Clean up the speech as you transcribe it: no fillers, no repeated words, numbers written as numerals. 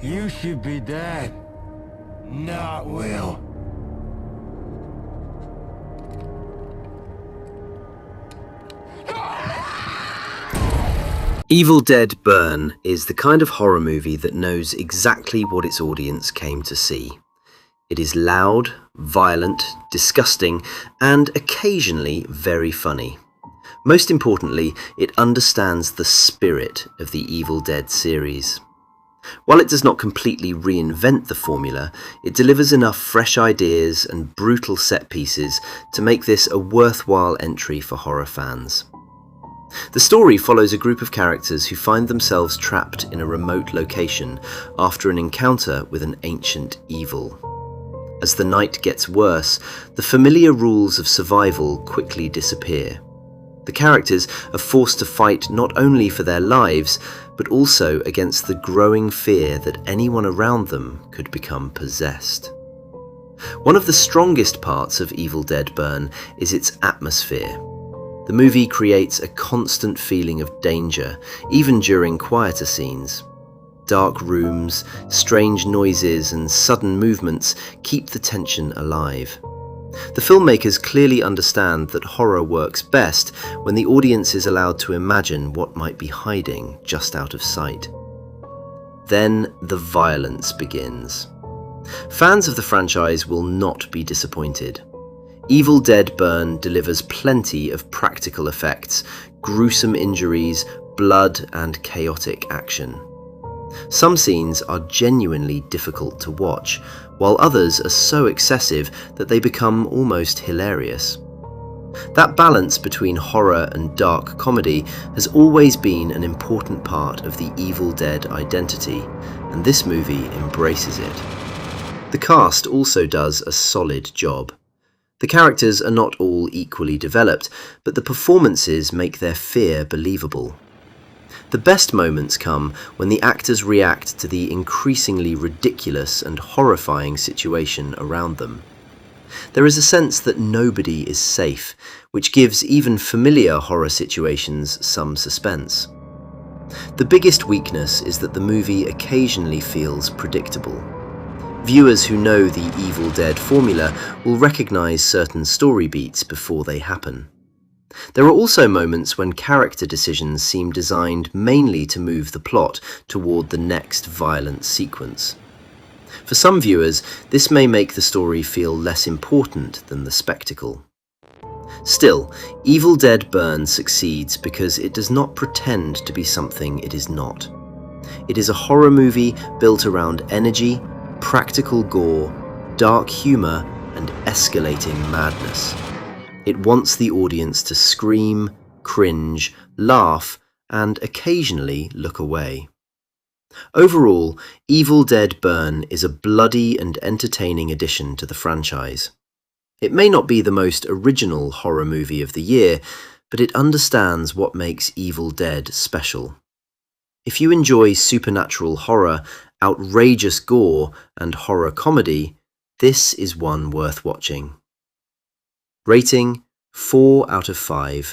You should be dead, not Will. Evil Dead Burn is the kind of horror movie that knows exactly what its audience came to see. It is loud, violent, disgusting, and occasionally very funny. Most importantly, it understands the spirit of the Evil Dead series. While it does not completely reinvent the formula, it delivers enough fresh ideas and brutal set pieces to make this a worthwhile entry for horror fans. The story follows a group of characters who find themselves trapped in a remote location after an encounter with an ancient evil. As the night gets worse, the familiar rules of survival quickly disappear. The characters are forced to fight not only for their lives, but also against the growing fear that anyone around them could become possessed. One of the strongest parts of Evil Dead Burn is its atmosphere. The movie creates a constant feeling of danger, even during quieter scenes. Dark rooms, strange noises, and sudden movements keep the tension alive. The filmmakers clearly understand that horror works best when the audience is allowed to imagine what might be hiding just out of sight. Then the violence begins. Fans of the franchise will not be disappointed. Evil Dead Burn delivers plenty of practical effects, gruesome injuries, blood, and chaotic action. Some scenes are genuinely difficult to watch, while others are so excessive that they become almost hilarious. That balance between horror and dark comedy has always been an important part of the Evil Dead identity, and this movie embraces it. The cast also does a solid job. The characters are not all equally developed, but the performances make their fear believable. The best moments come when the actors react to the increasingly ridiculous and horrifying situation around them. There is a sense that nobody is safe, which gives even familiar horror situations some suspense. The biggest weakness is that the movie occasionally feels predictable. Viewers who know the Evil Dead formula will recognize certain story beats before they happen. There are also moments when character decisions seem designed mainly to move the plot toward the next violent sequence. For some viewers, this may make the story feel less important than the spectacle. Still, Evil Dead Burn succeeds because it does not pretend to be something it is not. It is a horror movie built around energy, practical gore, dark humor, and escalating madness. It wants the audience to scream, cringe, laugh, and occasionally look away. Overall, Evil Dead Burn is a bloody and entertaining addition to the franchise. It may not be the most original horror movie of the year, but it understands what makes Evil Dead special. If you enjoy supernatural horror, outrageous gore, and horror comedy, this is one worth watching. Rating 4 out of 5.